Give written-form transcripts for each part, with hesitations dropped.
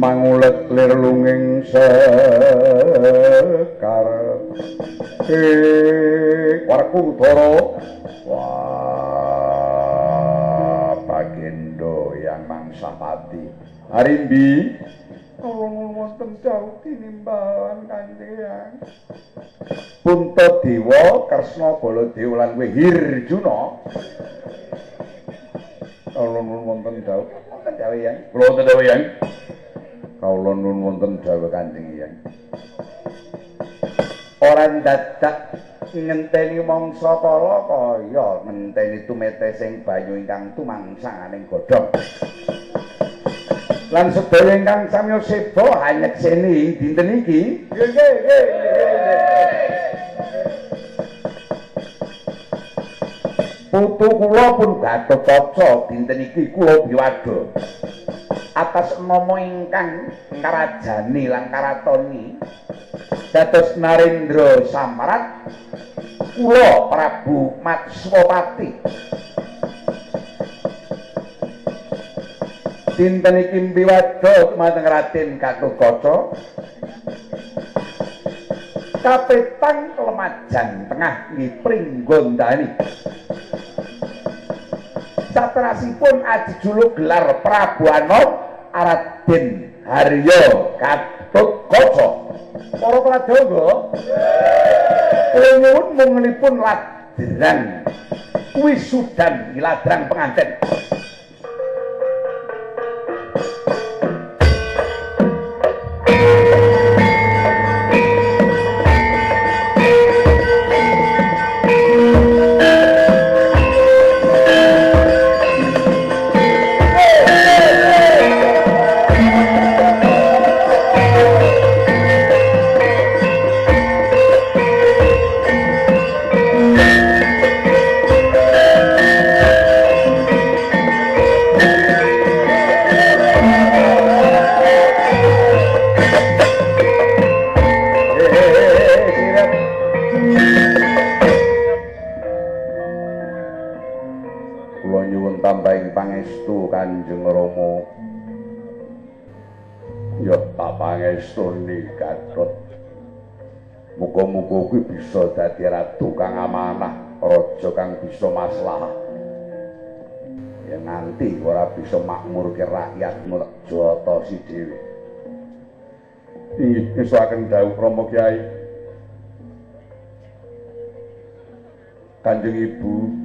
mangulet lir lunging sekar Warkudara wah Bagendo yang mangsapati Arimbi Kula wonten dawuh tinimbalan Kanjeng Hyang Puntadewa Kresna Baladewa lan Wirjuna kawula nuwun wonten dawuh wonten dawuh Hyang kula wonten dawuh Hyang kawula nuwun wonten dawuh Kanjeng Hyang ora dadak ngenteni mangsa kala kaya ngenteni tumetesing banyu ingkang tumangsanganing godhong lan sedaya ingkang samya seba hanyekseni dinten iki nggih putu kula pun Gatotkaca dinten iki kula biwada atas nama ingkang karajani lan karatoni dados Narendra Samrat kula Prabu Matswapati dinten iki mbiwada dumateng Raden Gatotkaca Kapitan Kelemajan Tengah nggih Pringgondani saterasipun ajejuluk gelar Prabu Anom Raden Harya Gatotkaca para pradonga kula nyuwun munglenipun ladrang wisudan ladrang penganten Kanjeng Rama ya tak pangestuni Gatot muga-muga kuwi bisa dadi ratu kang amanah raja kang bisa maslahah ya nganti ora bisa makmurke rakyat Jata si dhewe inggih ngesuaken dawuh Rama Kyai Kanjeng Ibu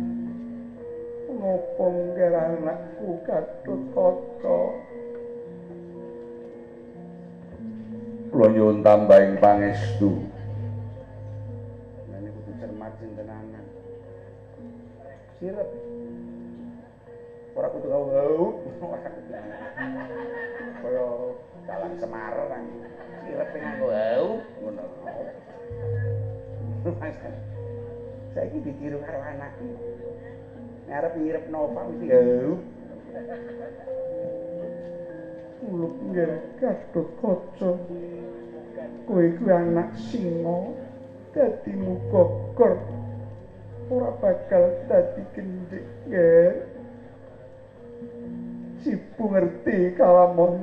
napa ngger anakku Gatotkaca kula nyuwun tambahing pangestu lan kudu cermat sintenanan sirep ora kudu ngau kaya dalan Semarang sirep nganggo hau ngono saiki ditiru karo anakku ngarep ngirep Nova mesti hau uluk ngger Gatotkaca kowe kuwi anak singa dadi mugogor ora bakal dadi gendhek ngger sipu ngerti kalamun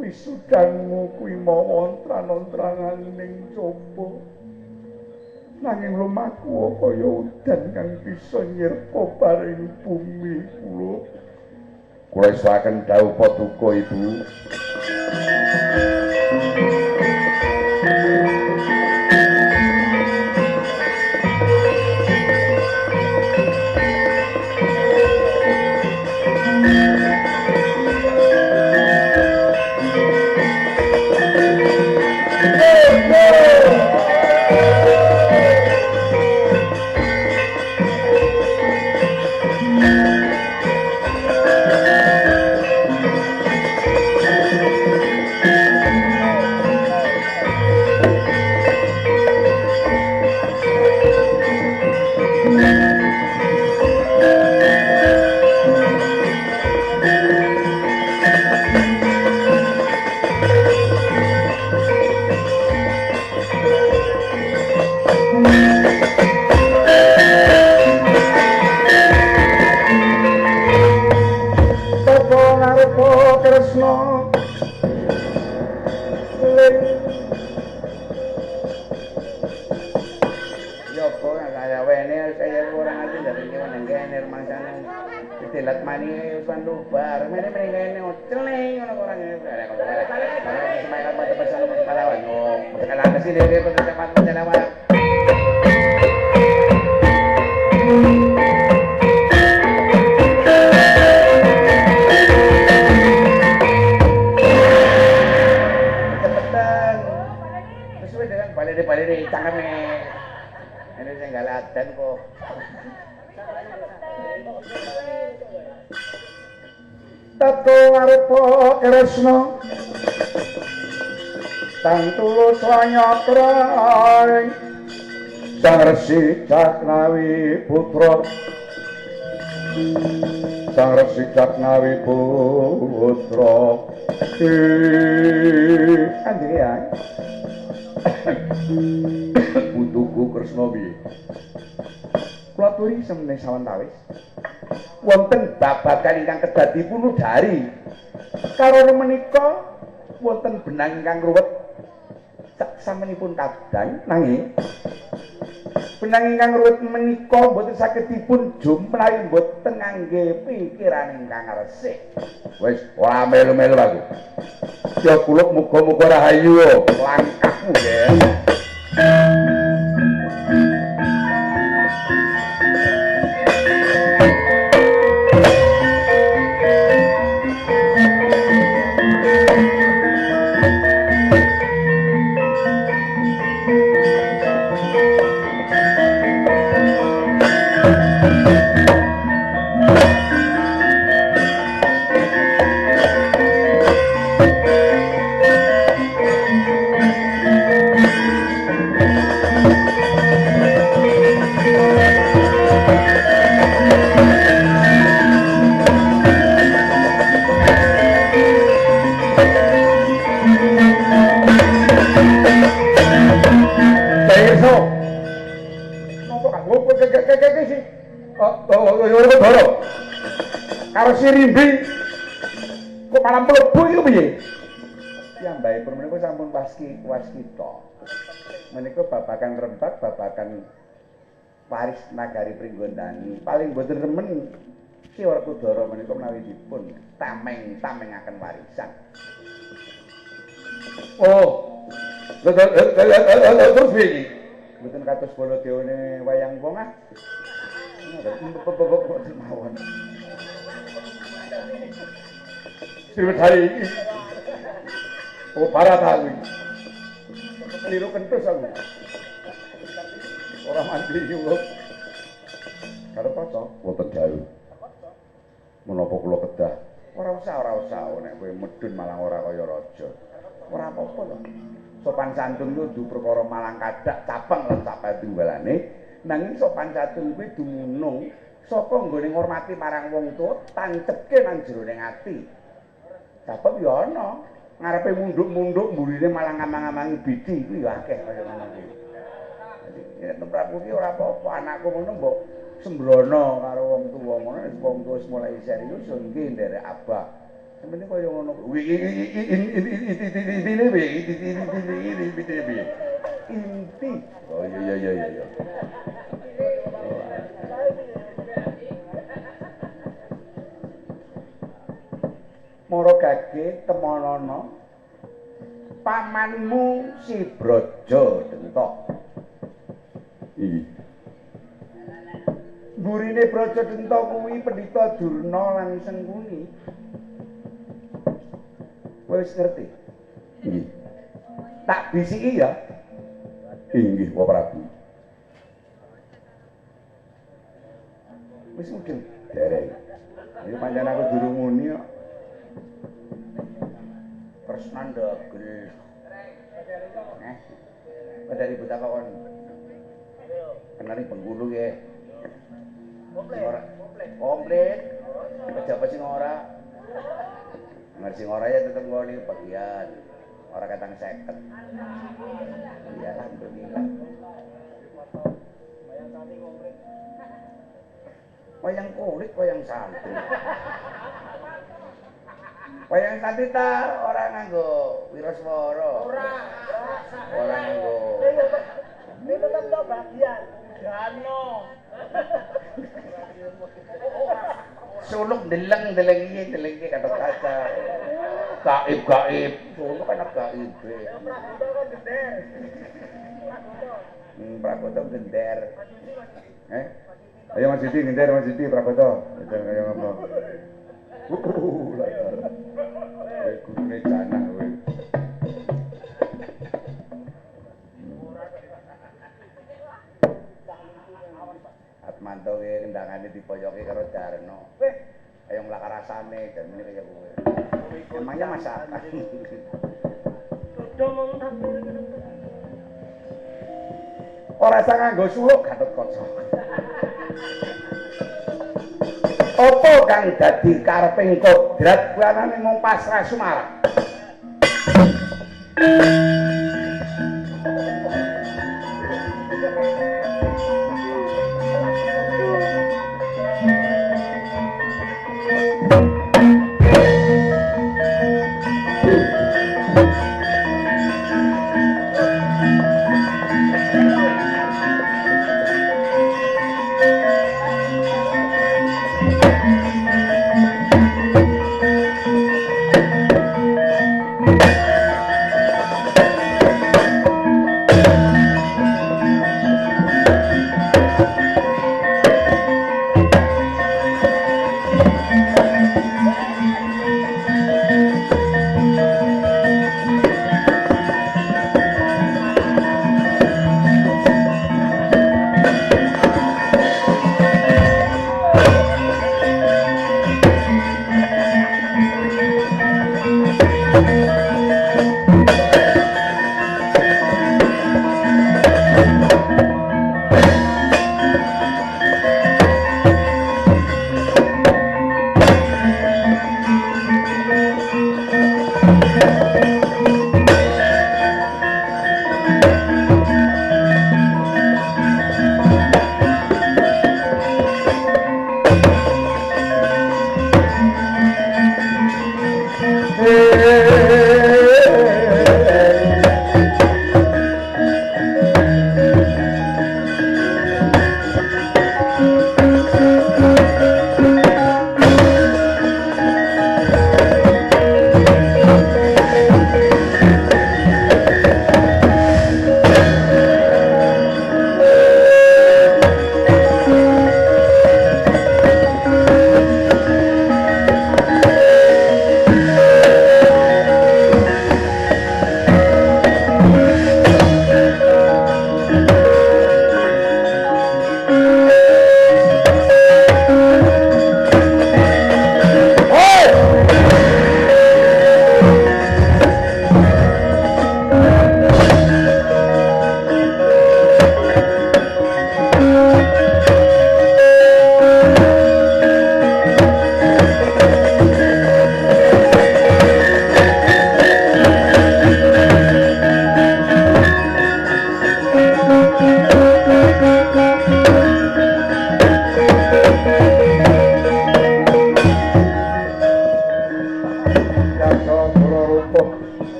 wisudanmu kuwi mau ontran-ontranganing coba nanging lumaku kaya udan kang bisa nyirpa baring bumi kula isaken dawuh Paduka Ibu ngene rumangsane. Ditelat mani wis lubar. Mene ngene celeng ngono ora ngene. Semangat mata pesan kalawan. Oh, sekarang ke sini dia betul cepat menjelawat. Balik cangkeme. Ini sing galadan kok. Tato arepa Kresna. Sang tulus wanyatraing. Sang Resi Caknawi putra. Sang Resi Caknawi putra. Anjir ya. Putuku Kresna piye? Kula aturi semene sawetawis. Wonten babagan ingkang kedah dipunudhari. Karana menika wonten benang ingkang ruwet saksampunipun kadang nanging benang ingkang ruwet menika boten saged dipun jum menawi boten ngangge pikiran ingkang resik. Wis ora melu-melu aku. Ya kula muga-muga rahayu langkahmu nggih. Karo si Rimbi kok malah mlebu iku piye? Piyambakipun menika sampun waskita. Menika babagan Rembag, babagan waris nagari Pringgondani. Paling boten remen Ki Werkudara menika menawi dipun tameng-tamengaken warisan. Oh. Terus piye iki? Mboten kados Baladewane wayang wong ah. Boten mawon. Sriwedhari iki. Oh, Baratawi. Keliru kentus aku. Ora mandi kula. Karo paca wonten dalu. Menapa kula kedah? Ora usah nek kowe medun malah ora kaya raja. Ora apa-apa to. Sopan santun kudu perkara malang kadak capeng lan sapadunggalane. Nanging sopan santun kuwi dumunung saka nggone ngormati marang wong tuwa tancepke nang jroning ati. Sebab ya ana ngarepe mundhuk-mundhuk mburine malah ngamang-amangi bidi kuwi ya akeh kaya ngono kuwi. Dadi nek Prabu ki ora apa-apa anakku ngono mbok sembrono karo wong tuwa ngono wong tuwa wis mulai serius yo nggih nderek abah. Semene kaya ngono. Inti. Oh iya. Mara gage temonana pamanmu si Braja Dentok. Iki. Burine Braja Dentok kuwi Pendhita Durna lan Sengkuni. Wis ngerti? Nggih. Tak bisiki ya. Inggih, Pak Prabu. Wis mudeng dereng. Iki pancen aku durung muni kok. Kresnan dagel. Dari buta kawan. Kenali Bengkulu ya. Komplit. Pejabat sing ora. Ngar sing ora ya tetep nggone bagian. Ora katang 50. Ya alhamdulillah. Wayang kulit, wayang santri. Wayang santri ta ora nganggo wiraswara. Ora nganggo. Ini tetap bagian. Dano. Suluk deleng kata kaca. Gaib. Suluk kan gaib. Prakoto gender. Ayo Mas Siti gender Mas Siti Prakoto. Jangan kaya ngomong. Latar. Gurune janah kowe. Atmanto ki kendangane dipoyoki karo Darno. Ayo nglakar rasane jan meneh kaya kowe. Emangnya masakan. Ora sang nganggo suluk Gatotkaca. Apa kang dadi kareping kodrat kuwi anane mung pasrah sumarah.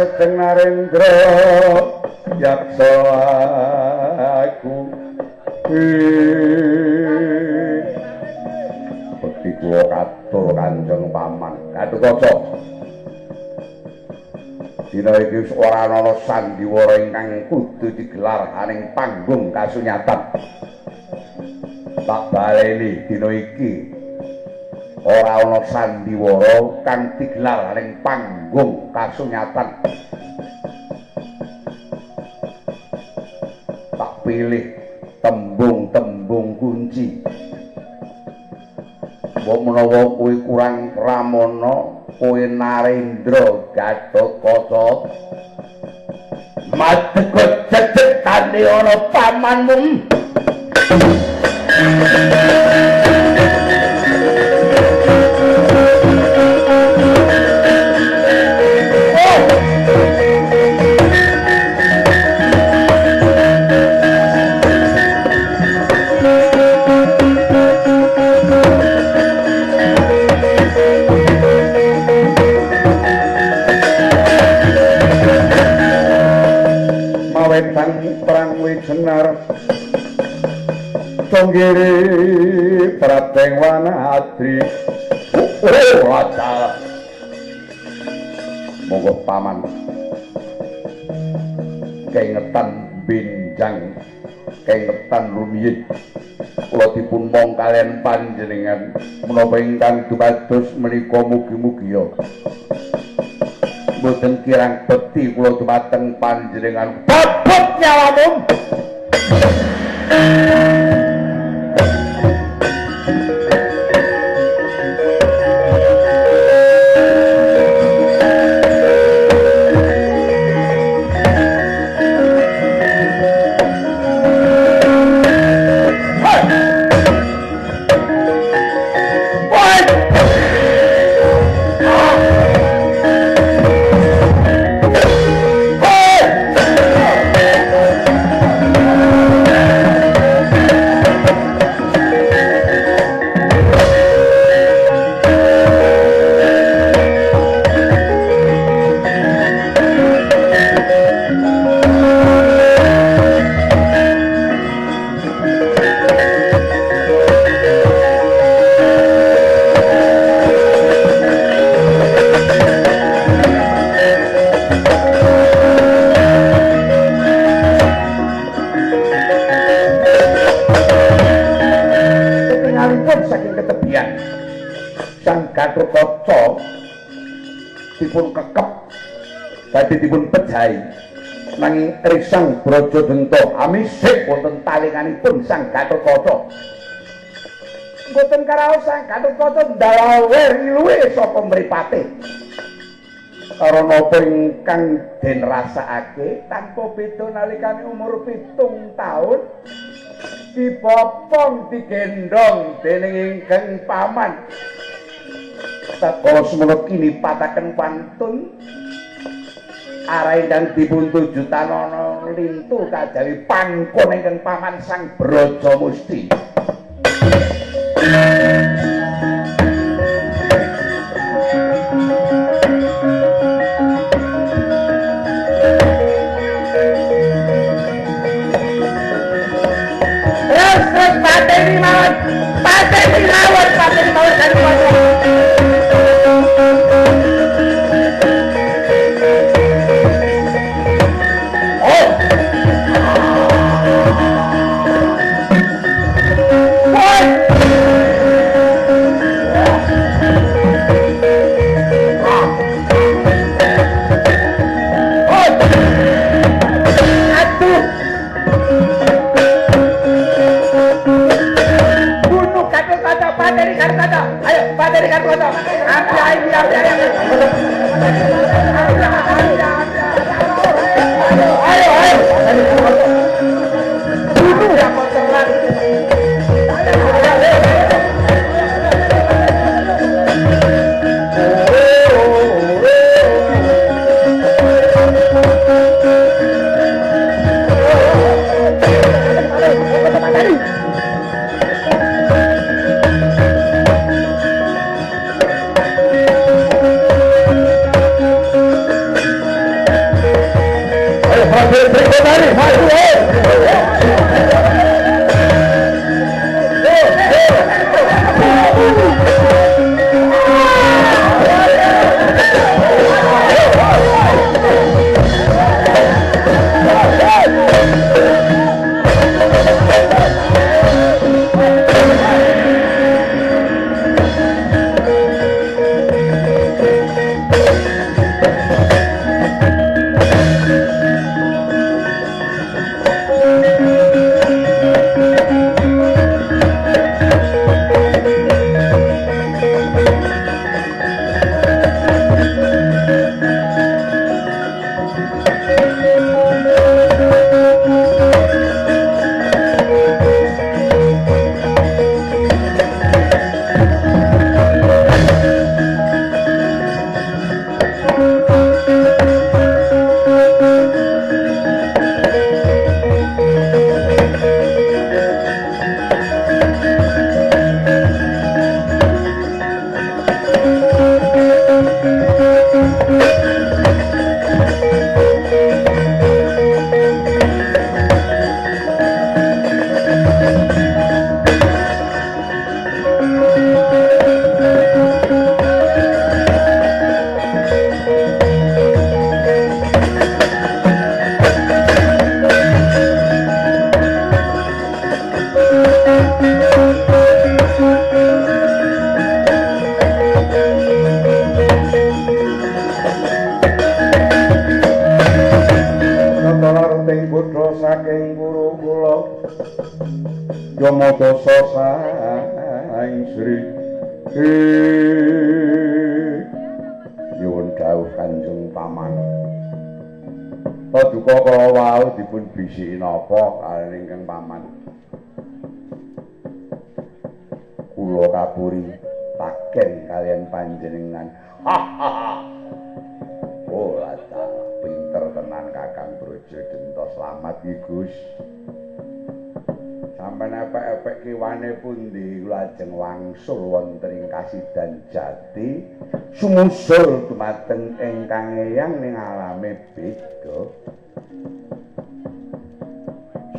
Sedeng Narendra yaksa aku bekti kula katur Kanjeng Paman Gatotkaca dina iki ora ana sandiwara ingkang kudu digelar aning panggung kasunyatan tak baleni dina iki ora ana sandiwara kang digelar ning panggung kasunyatan. Tak pilih tembung-tembung kunci. Mbok menawa kowe kurang ramana, kowe Narendra Gatotkaca madheg jejegane ana pamanmu. Perang Wijenar Tonggiri Prateng Wanadri Wata monggo paman keingetan benjang keingetan rumiyin kula dipun mong kalian panjenengan menapa ingkang dumados menika mugi-mugi ya boten kirang bekti kula dumateng panjenengan babut nyawamun Gatotkaca dipun kekep badhe dipun pejahi nanging risang Brajadenta amisik wonten talinganipun Sang Gatotkaca mboten karaos Sang Gatotkaca ndalawe luwe saka mripate karo napa ingkang den rasakake tanpa beda nalikane umur 7 taun dibopong digendong dening ingkang paman Kalau semono kini pataken pantun arai dan dipun tuju tanono lintu kajawi pangkon ingkang paman Sang Brajamusti terus pateni mawon kan saking pura kula Yamadasa saing Sri nyuwun dawuh Kanjeng Paman paduka kala wau dipun bisiki napa kaliyan ingkang Paman kula kapuri taken kaliyan panjenengan oh lata pinter tenan Kakang Brajadenta slamet iki Gus sampeyan epek-epek kiwane pundi kula ajeng wangsul wonten ing Kasidan Jati sumusul dumateng ingkang eyang ning alame beda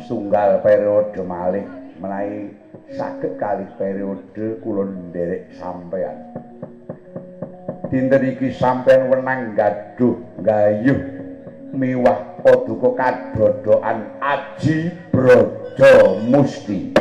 setunggal periode malih menawi saged kalih periode kula nderek sampeyan dinten iki sampeyan wenang gaduh gayuh miwah paduka kadodokan Aji Braja Musti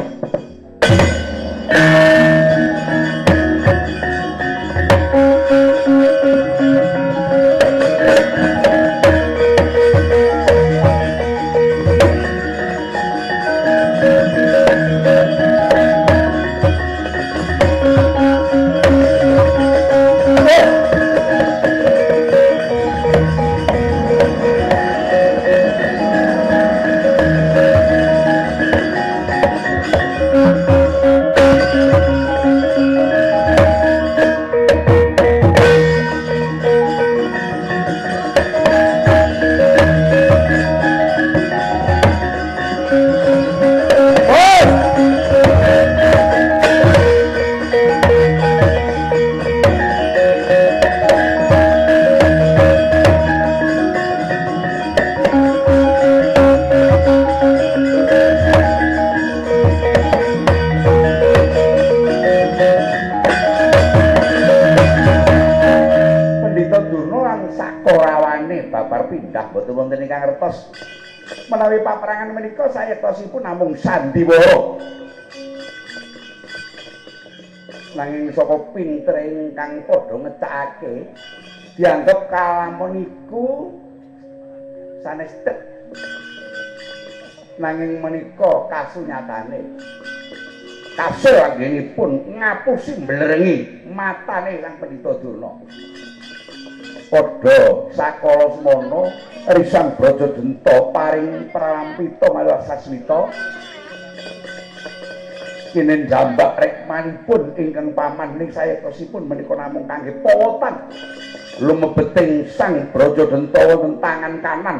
menawi paperangan menika saya tosipun namung sandiwara nanging saka pinter ingkang padha ngecakake dianggep kalamun iku sanes tek nanging menika kasunyatane kasil anggenipun ngapusi mblerengi matane Sang Pendhita Durna padha sakala semana Risang Brajadenta paring pralampita malah sasmita kinen jambak rekmanipun ingkang Paman ning sayekosipun menika namung kangge pawotan lumebeting Sang Brajadenta wonten tangan kanan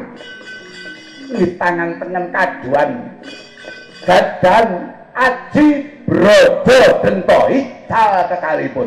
ing tangan tengen kaduan gadan Aji Brajadenta ical kekalipun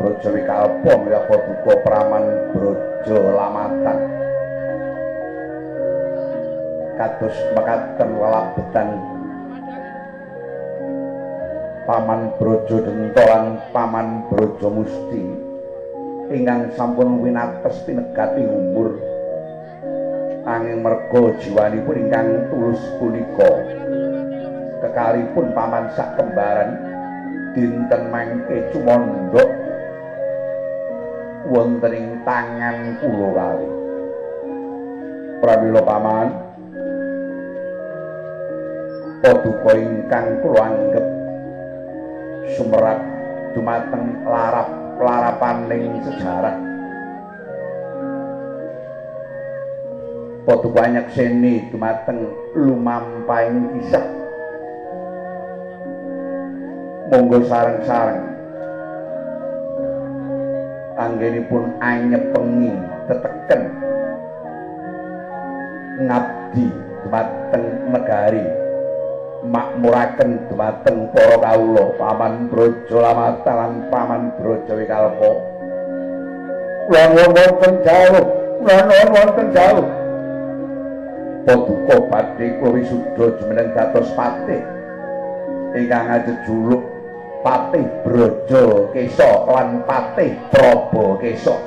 Brojo Wikalpa ya Paduka Praman Brojo Lamatan kados mekaten walabetan Paman Brojo Denta lan Paman Brojo Musti ingkang sampun winates pinegati umur angin merga jiwanipun ingkang tulus punika kekalipun paman sak kembaran dinten mangke cumandha wonten ing tangan kula kali pramila paman paduka ingkang kula anggep sumerat dumateng larapaning sejarah paduka nyekseni dumateng lumampahing kisah monggo sareng-sareng anggenipun anyepengi teteken ngabdi dumateng negari makmuraken dumateng para kawula Paman Brojo Lamatan lan Paman Brojo Wikalpa kula wonten jauh paduka badhe kula wisuda jumeneng dados patih ingkang ajejuluk Patih Brojo Kesa lan Patih Praba Kesa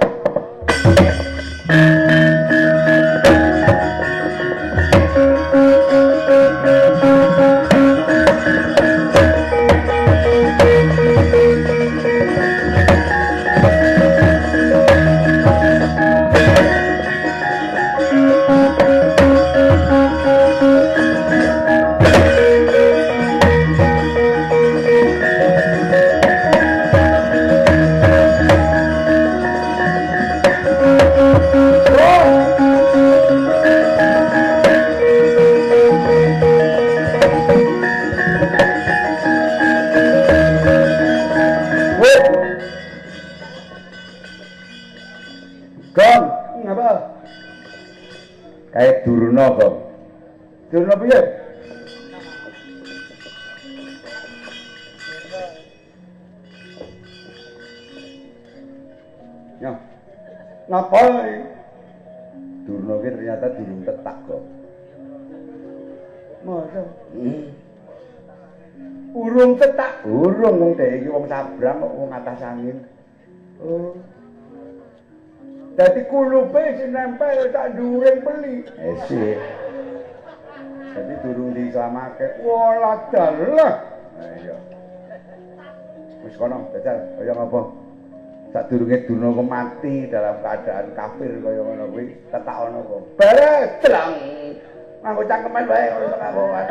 Durna kok. Durna piye? Ya. Ngapain? Durna ki ternyata durung tetak kok. Masa? Urung tetak, urung wong dhek iki wong sabrang kok wong atas angin. Oh. Dadi kulupe sing nempel tak dhuwuring beli. Sik. Dadi durung dislamake. Walah dalah. Nah iya. Wis kono, jajal kaya ngapa? Sadurunge Durna mati dalam keadaan kafir kaya ngono kuwi, tetak ana apa? Beres telang. Nganggo cangkeman wae ora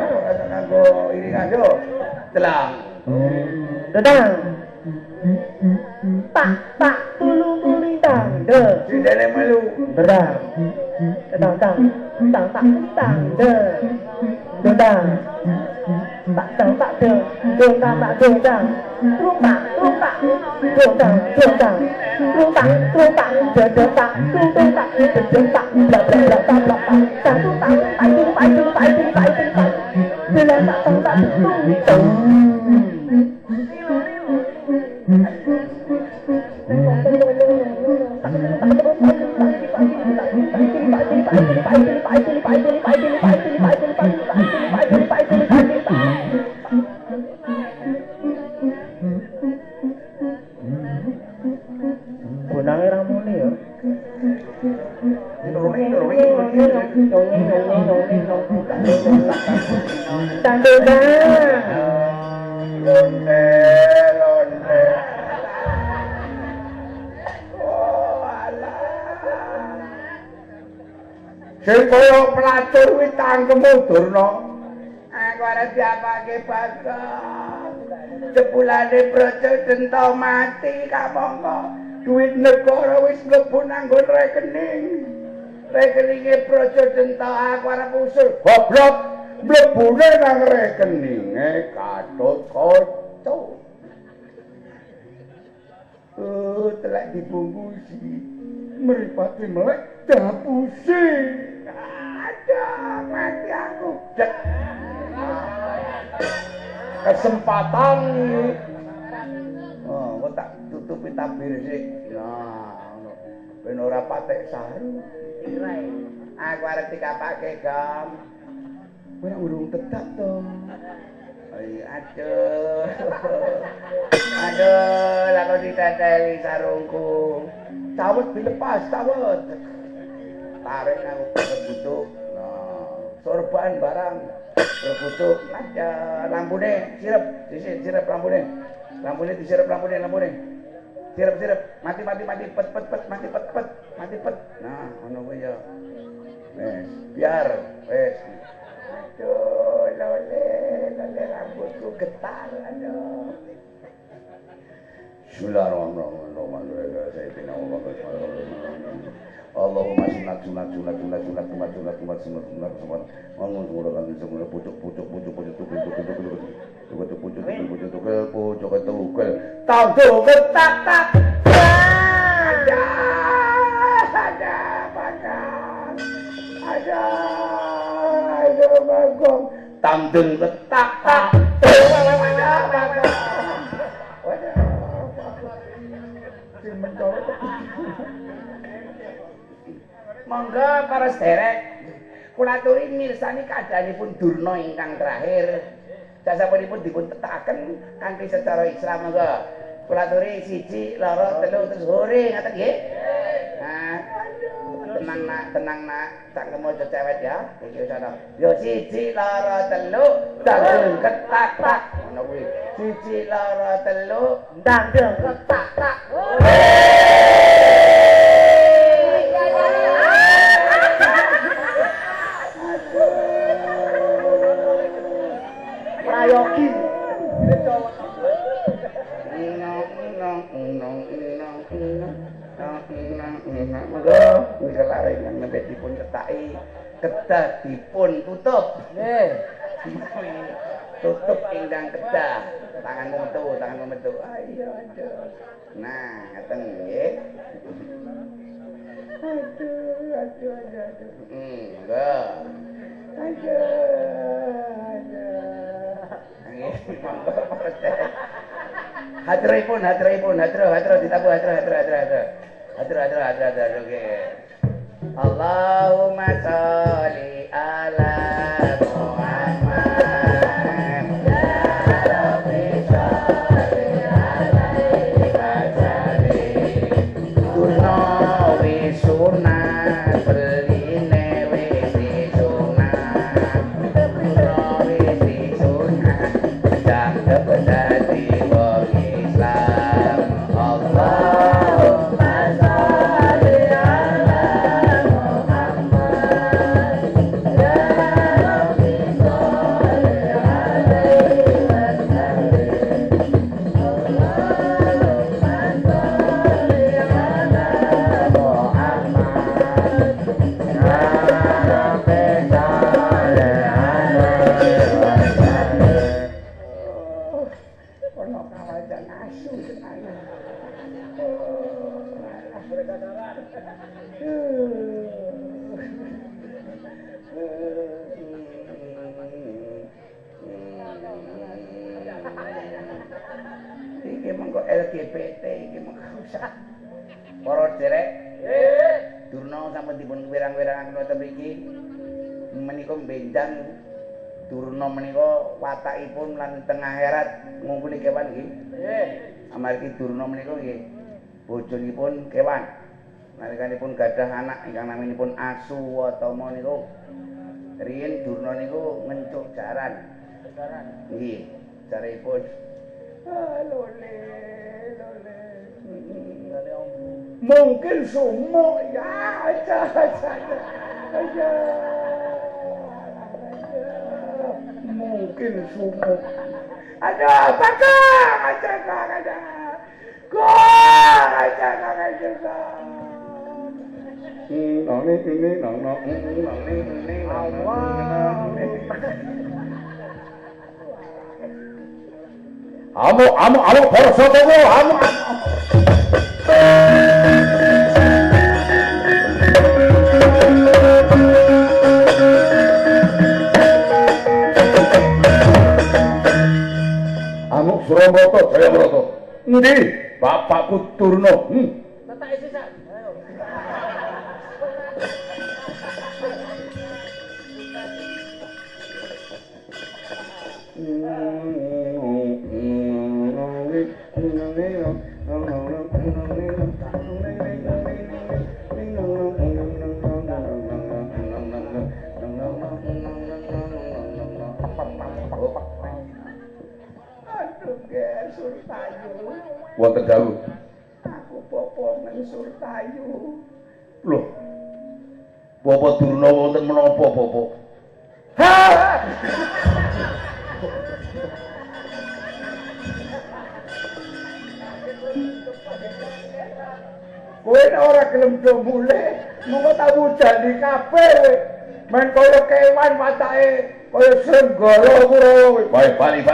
nganggo iringan yo. Telang. Dadang. Tak tulu kulitang de sindene melu dadang tang de dadang tak de dong dang trumpak dong Bonange ra muni ya. Sing kaya pelatur kuwi tangkemmu Durna. Aku arep diapake Bagong. Jebulane Brojo Denta mati kamangka. Duit negara wis mlebu nang rekening. Rekeninge Brojo Denta aku arep usul. Goblok, mlebune nang rekeninge Gatot Kaca. Telek dibungkusi. Mripate melek dapusi. Ada mati aku. Kesempatan. Oh, kok tak tutupi tabir sik. Nah, ngono. Ben ora patek saru. Irai. Aku arep dikapake, Gam. Kowe nek urung tetap to. Aduh. Aduh, lah kok diteteli sarungku. Cawet dilepas, cawet. Tarik aku kebutuk. Nah, sorban barang. Kebutuk aja lampune sirep, sirep lampune. Lampune disirep lampune. Sirep, mati pet, mati pet. Nah, ngono kuwi ya. Wes, biar wes. Aduh, lole rambutku getar, aduh. Bismillahirrahmanirrahim. Allahumma sunat. Tamdeng ketak tak. Monggo para sederek, kula aturi mirsani kadanipun Durna ingkang terakhir. Sasampunipun dipun tetaken kanthi secara Islam monggo. Kula aturi 1, 2, 3 terus hore ngaten nggih. Nah, tenang nak, cangkemmu aja cewek ya. Iki wis ana. Yo 1, 2, 3, dandeng ketak tak. Ngono kuwi. 1, 2, 3, dandeng ketak tak. Prayogi. Monggo wis lare nang nembe dipun cetaki kedah dipun tutup. Nggih. Tutup ingkang kedah. Tanganmu metu. Ayo aduh. Nah, ngaten nggih. Aduh. Monggo. Aduh. Nggih, monggo Pak. Hadraipun ditabuh hadra oke. Allahumma sholli ala Muhammad ya Rabbi sholli alaihi wa sallim. Durna wis sunat beline wis sunat. Durna wis sunat cakep dadi wong Islam. Allahumma sholli ala Muhammad ya Rabbi sholli alaihi wa sallim. Allahumma sholli ala Muhammad ya Rabbi sholli alaihi wa sallim. Ono kawajan asu tenan. Iki mengko LGBT iki mengko rusak. Para derek, Durna sampun dipun wirang-wirangaken wonten mriki. Menika benjang Durna menika watakipun lan tengah akhirat ngumpuli kewan nggih. Nggih. Amargi Durna menika nggih bojonipun kewan. Nalikanipun gadah anak ingkang naminipun Asu Watama niku riyen Durna niku ngencuk jaran. Nggih, jaripun lole. Mungkin sumuk ya aja. Mungkin sumuk. Ada apa kak? Ada. Kok aja. Ini. Amo, borsotoku, amo. Amuk Surabaya, Jayabroto. Endi? bapakku Durna. Tetake sisa. Ayo. Aduh, Surtayu. Wonten dawuh. Aku popo nang Surtayu. Loh. Bapak Durna wonten menapa, Bapak? Ha! Kowe ora gelem do mulih, monggo tak wujani kabeh. Men kaya kewan watake, kaya serigala kuro. Baik, bali.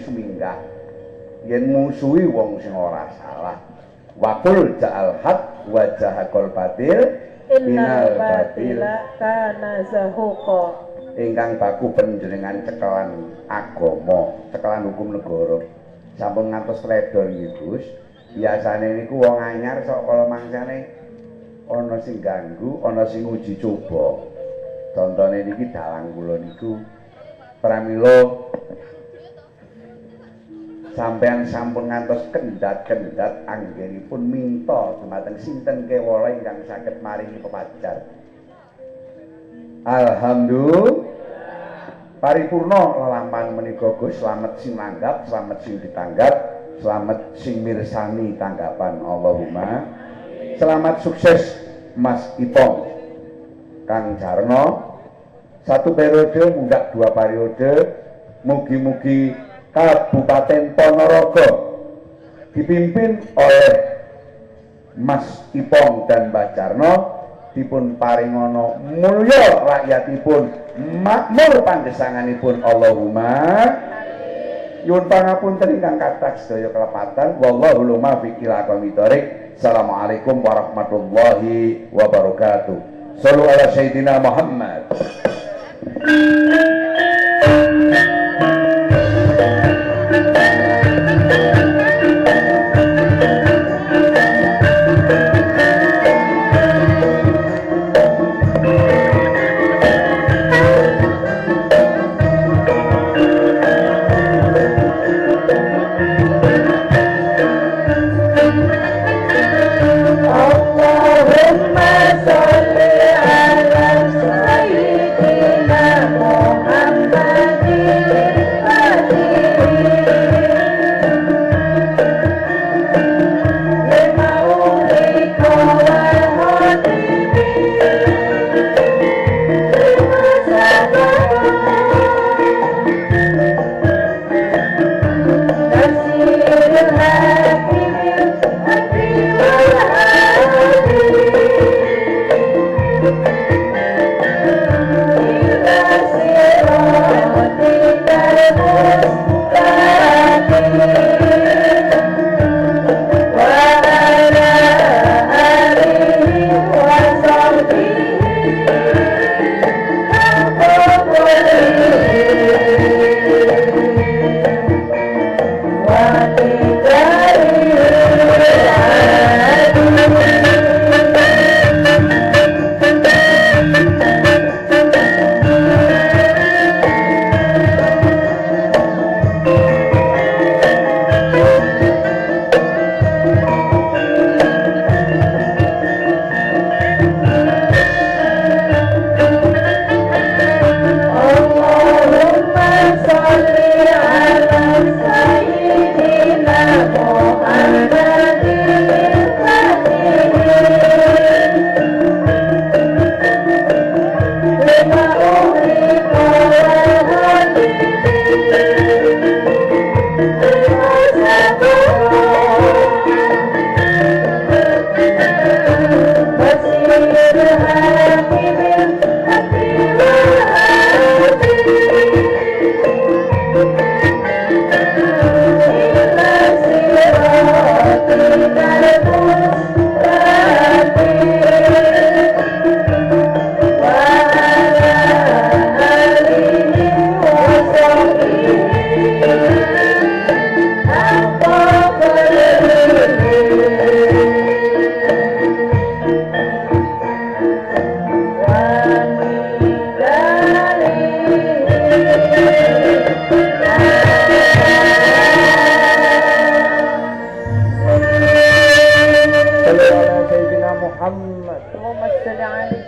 suminggah yen musuhi wong sing ora salah. Waqul ja'al haq wa jahaqal batil innal batila kana zahuqa. Ingkang baku panjenengan cekelan agama, cekelan hukum negara. Sampun ngantos redor iki, Gus. Biasane niku wong anyar sok kala mangsane ana sing ganggu, ana sing uji coba. Contone niki dalang kula niku pramila sampean sampun ngantos kendat-kendat anggenipun minta dumateng sinten kewala ingkang saged maringi pepajar. Alhamdulillah paripurna lelampahan menika Gus, slamet sing nanggap, slamet sing ditanggap, slamet sing mirsani tanggapan. Allahumma selamat sukses Mas Ipong Kang Jarno, satu periode mundak dua periode, mugi-mugi Kabupaten Ponorogo dipimpin oleh Mas Ipong dan Mbak Jarno dipun paringono mulya rakyatipun, makmur panggesanganipun. Allahumma nyuwun pangapunten ingkang kathah sedaya kelepatan. Wallahu muwaffiq ila aqwamit thoriq. Assalamualaikum warahmatullahi wabarakatuh. Shallu ala sayyidina Muhammad. اللهم صل عليه